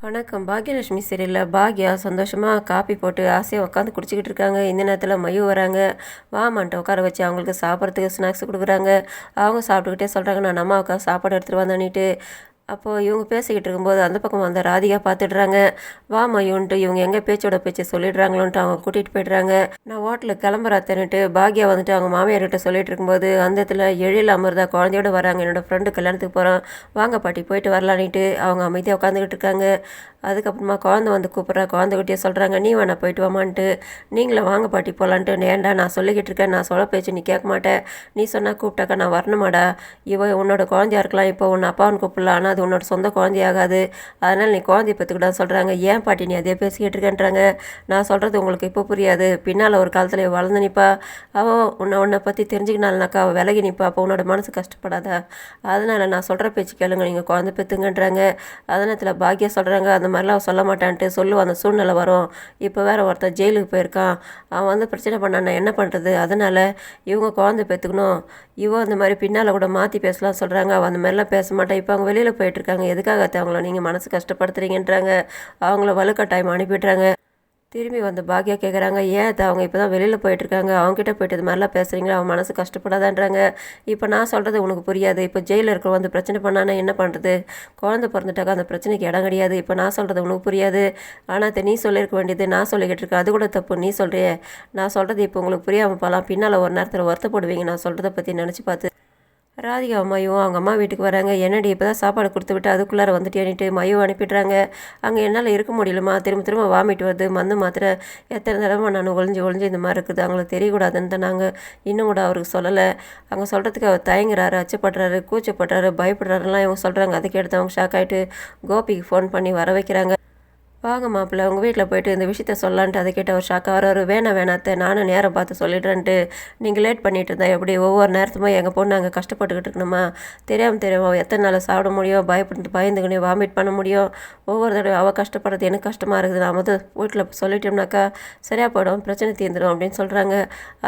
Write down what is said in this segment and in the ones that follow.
வணக்கம். பாக்யலட்சுமி சீரியல்ல பாக்யா சந்தோஷமா காப்பி போட்டு ஆசையா உட்காந்து குடிச்சிக்கிட்டு இருக்காங்க. இந்த நேரத்துல மயு வராங்க. வாம்மான்ட்டு உட்கார வச்சு அவங்களுக்கு சாப்பிட்றதுக்கு ஸ்நாக்ஸ் குடுக்குறாங்க. அவங்க சாப்பிட்டுக்கிட்டே சொல்றாங்க, "நான் அம்மாவுக்காக சாப்பாடு எடுத்துட்டு வந்தேன்னிட்டு." அப்போ இவங்க பேசிக்கிட்டு இருக்கும்போது அந்த பக்கம் வந்த ராதிகா பார்த்துடுறாங்க. வா மயுன்ட்டு இவங்க எங்கே பேச்சோட பேச்சு சொல்லிடுறாங்களோன்ட்டு அவங்க கூட்டிகிட்டு போய்ட்றாங்க. நான் ஹோட்டலுக்கு கிளம்புறாத்தேன்னுட்டு பாக்யா வந்துட்டு அவங்க மாமியார்கிட்ட சொல்லிட்டு இருக்கும்போது அந்த இடத்துல எழில் அமிர்தா குழந்தையோட வராங்க. என்னோடய ஃப்ரெண்டு கல்யாணத்துக்கு போகிறோம், வாங்க பாட்டி போயிட்டு வரலான்ட்டு அவங்க அமைதியாக உட்காந்துக்கிட்டு இருக்காங்க. அதுக்கப்புறமா குழந்தை வந்து கூப்பிட்றா. குழந்தைகிட்டே சொல்கிறாங்க, நீ வேணா போயிட்டு வாமான்ட்டு. நீங்களே வாங்க பாட்டி போகலான்ட்டு. ஏன்டா நான் சொல்லிக்கிட்டு இருக்கேன், நான் சொல்ல பேச்சு நீ கேட்க மாட்டேன், நீ சொன்னால் கூப்பிட்டாக்கா நான் வரணுமாடா, உன்னோட குழந்தையா இருக்கலாம், இப்போ உன்னை அப்பான்னு கூப்பிடலாம், ஆனால் அது உன்னோட சொந்த குழந்தையாகாது, அதனால் நீ குழந்தைய பெற்றுக்கிட்டான்னு சொல்கிறாங்க. ஏன் பாட்டி நீ அதே பேசிக்கிட்டு இருக்கேன்றாங்க. நான் சொல்கிறது உங்களுக்கு இப்போ புரியாது, பின்னால் ஒரு காலத்தில் வளர்ந்து நிற்பா, அவள் உன்னை பற்றி தெரிஞ்சுக்கினால்னாக்கா அவள் விலகி நிற்பா, அப்போ உன்னோட மனசு கஷ்டப்படாதா, அதனால் நான் சொல்கிற பேச்சு கேளுங்க, நீங்கள் குழந்தை பெற்றுங்கன்றாங்க. அதனத்தில் பாக்யா சொல்கிறாங்க, அந்த மாதிரிலாம் சொல்ல மாட்டான்ட்டு சொல்லுவான், அந்த சூழ்நிலை வரும், இப்போ வேறு ஒருத்தன் ஜெயிலுக்கு போயிருக்கான், அவன் வந்து பிரச்சனை பண்ணான், என்ன பண்ணுறது, அதனால் இவங்க குழந்தை பெற்றுக்கணும், இவன் அந்த மாதிரி பின்னால் கூட மாற்றி பேசலாம் சொல்கிறாங்க. அவன் அந்த மாதிரிலாம் பேச மாட்டான். இப்போ அவங்க வெளியில் போயிட்டுருக்காங்க, எதுக்காக அவங்கள நீங்கள் மனசு கஷ்டப்படுத்துறீங்கன்றாங்க. அவங்கள வலுக்கட்டாயம் அனுப்பிடுறாங்க. திரும்பி வந்து பாக்யா கேட்குறாங்க, ஏன் அவங்க இப்போ தான் வெளியில் போயிட்டுருக்காங்க, அவங்ககிட்ட போய்ட்டு இது மாதிரிலாம் பேசுகிறீங்களா, அவன் மனசு கஷ்டப்படாதான்றாங்க. இப்போ நான் சொல்கிறது உனக்கு புரியாது, இப்போ ஜெயிலில் இருக்கிற வந்து பிரச்சனை பண்ணானே என்ன பண்ணுறது, குழந்தை பிறந்துட்டாக்கா அந்த பிரச்சனைக்கு இடம் கிடையாது, இப்போ நான் சொல்கிறது உனக்கு புரியாது, ஆனால் நீ சொல்லியிருக்க வேண்டியது நான் சொல்லிக்கிட்டு இருக்கேன், அது கூட தப்பு, நீ சொல்கிறியே, நான் சொல்கிறது இப்போ உங்களுக்கு புரியாமல் போகலாம், பின்னால் ஒரு நேரத்தில் வருத்தப்படுவீங்க நான் சொல்கிறத பற்றி நினச்சி பார்த்து. ராதிகா மயுவும் அவங்க அம்மா வீட்டுக்கு வராங்க. என்னடி இப்போ தான் சாப்பாடு கொடுத்து விட்டு அதுக்குள்ளார வந்துட்டேன்னுட்டு மயு அனுப்பிடுறாங்க. அங்கே என்னால் இருக்க முடியலம்மா, திரும்ப திரும்ப வாமிட்டு வருது, மருந்து மாத்திரை எத்தனை தடவை நான் ஒளிஞ்சு இந்த மாதிரி இருக்குது, அவங்களுக்கு தெரியக்கூடாதுன்னு தான் நாங்கள் இன்னும் கூட அவருக்கு சொல்லலை. அங்கே சொல்கிறதுக்கு அவர் தயங்குறாரு, அச்சப்படுறாரு, கூச்சப்படுறாரு, பயப்படுறாருலாம் இவங்க சொல்கிறாங்க. அதுக்கு எடுத்து அவங்க ஷாக் ஆகிட்டு கோபிக்கு ஃபோன் பண்ணி வர வைக்கிறாங்க. வாங்க மாப்பிள்ள, உங்கள் வீட்டில் போய்ட்டு இந்த விஷயத்த சொல்லலான்ட்டு அதை கேட்டு அவர் ஷாக்காக வராரு. வேணாத்த நானும் நேரம் பார்த்து சொல்லிடுறேன்ட்டு, நீங்கள் லேட் பண்ணிட்டு இருந்தா எப்படி, ஒவ்வொரு நேரத்துமே எங்கள் பொண்ணு நாங்கள் கஷ்டப்பட்டுக்கிட்டு இருக்கணுமா, தெரியாமல் எத்தனை நாள் சாப்பிட முடியும், பயந்துக்கணும், வாமிட் பண்ண முடியும், ஒவ்வொரு தடவை அவள் கஷ்டப்படுறது எனக்கு கஷ்டமாக இருக்குது, நான் வந்து வீட்டில் சொல்லிட்டோம்னாக்கா சரியாக போயிடும், பிரச்சனை தீர்ந்துடும் அப்படின்னு சொல்கிறாங்க.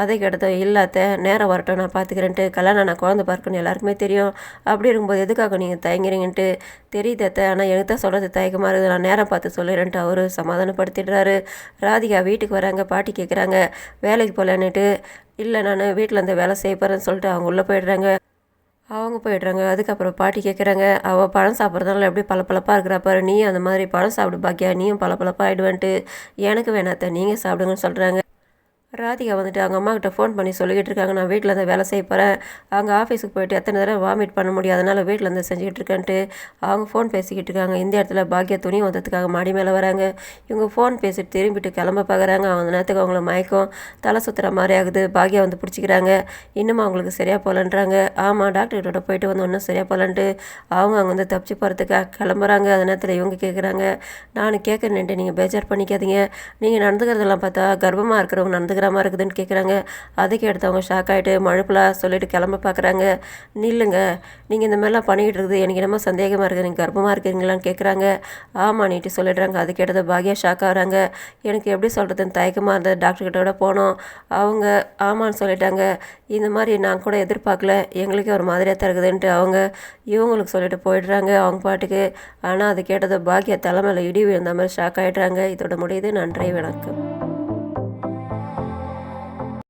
அதை கேட்டதும் இல்லாத நேரம் வரட்டும் நான் பார்த்துக்கிறேன்ட்டு, கல்யாணம் நான் குழந்தை பார்க்கணும் எல்லாருக்குமே தெரியும், அப்படி இருக்கும்போது எதுக்காக நீங்கள் தயங்குறீங்கன்ட்டு தெரியுதத்த, ஆனால் எனக்கு தான் சொல்கிறது தயக்கமாக இருக்குது, நான் நேரம் பார்த்து சொல்லிடுறேன்ட்டு அவர் சமாதானப்படுத்திடுறாரு. ராதிகா வீட்டுக்கு வராங்க. பாட்டி கேட்குறாங்க, வேலைக்கு போகலன்னுட்டு. இல்லை நான் வீட்டில் இருந்து வேலை செய்ய போகிறேன்னு சொல்லிட்டு அவங்க உள்ளே போயிடுறாங்க. அதுக்கப்புறம் பாட்டி கேட்குறாங்க, அவள் பழம் சாப்பிட்றதுனால எப்படி பளபளப்பாக இருக்கிறா பாரு, நீயும் அந்த மாதிரி பழம் சாப்பிடு பாக்கியா, நீயும் பளபளப்பாக ஆகிடுவேன்ட்டு. எனக்கு வேணாத்த நீங்கள் சாப்பிடுங்கன்னு சொல்கிறாங்க. ராதிகா வந்துட்டு அவங்க அம்மாக்கிட்ட ஃபோன் பண்ணி சொல்லிக்கிட்டு இருக்காங்க, நான் வீட்டில் இருந்து வேலை செய்ய போகிறேன், அங்கே ஆஃபீஸுக்கு போய்ட்டு எத்தனை தடவை வாமிட் பண்ண முடியும், அதனால் வீட்டில் இருந்து செஞ்சுக்கிட்டு இருக்கேன்ட்டு அவங்க ஃபோன் பேசிக்கிட்டு இருக்காங்க. இந்த இடத்துல பாக்யா துணி வந்ததுக்காக மாடி மேலே வராங்க. இவங்க ஃபோன் பேசிட்டு திரும்பிட்டு கிளம்ப பார்க்குறாங்க. அந்த நேரத்துக்கு அவங்கள மயக்கம் தலை சுற்றுற மாதிரி ஆகுது. பாக்யா வந்து பிடிச்சிக்கிறாங்க. இன்னும் அவங்களுக்கு சரியாக போகலன்றாங்க. ஆமாம், டாக்டர்கிட்ட போயிட்டு வந்து ஒன்றும் சரியாக போகலன்ட்டு அவங்க அங்கே வந்து தப்பிச்சு போகிறதுக்காக கிளம்புறாங்க. அந்த நேரத்தில் இவங்க கேட்குறாங்க, நான் கேட்குறேன்ட்டு நீங்கள் பேஜார் பண்ணிக்காதீங்க, நீங்கள் நடந்துக்கிறதெல்லாம் பார்த்தா கர்ப்பமாக இருக்கிறவங்க நடந்துக்கிற மாதிரி இருக்குதுன்னு கேட்குறாங்க. அதுக்கு எடுத்தவங்க ஷாக் ஆகிட்டு மழுப்பலாக சொல்லிட்டு கிளம்ப பார்க்குறாங்க. நில்லுங்க, நீங்கள் இந்த மாதிரிலாம் பண்ணிக்கிட்டு இருக்குது எனக்கு என்னமோ சந்தேகமாக இருக்குது, நீங்கள் கர்ப்பமாக இருக்கிறீங்களான்னு கேட்குறாங்க. ஆமாம் நீட்டு சொல்லிடுறாங்க. அது கேட்டதை பாக்யா ஷாக் ஆகிறாங்க. எனக்கு எப்படி சொல்கிறதுன்னு தயக்கமாக இருந்தது, டாக்டர்கிட்ட விட போனோம், அவங்க ஆமான்னு சொல்லிட்டாங்க, இந்த மாதிரி நான் கூட எதிர்பார்க்கல, எங்களுக்கே ஒரு மாதிரியாக தருகுதுன்ட்டு அவங்க இவங்களுக்கு சொல்லிட்டு போயிடுறாங்க அவங்க பாட்டுக்கு. ஆனால் அது கேட்டதை பாக்யா தலைமையில் இடி விழுந்த மாதிரி ஷாக் ஆகிடுறாங்க. இதோட முடியுது. நன்றி, வணக்கம்.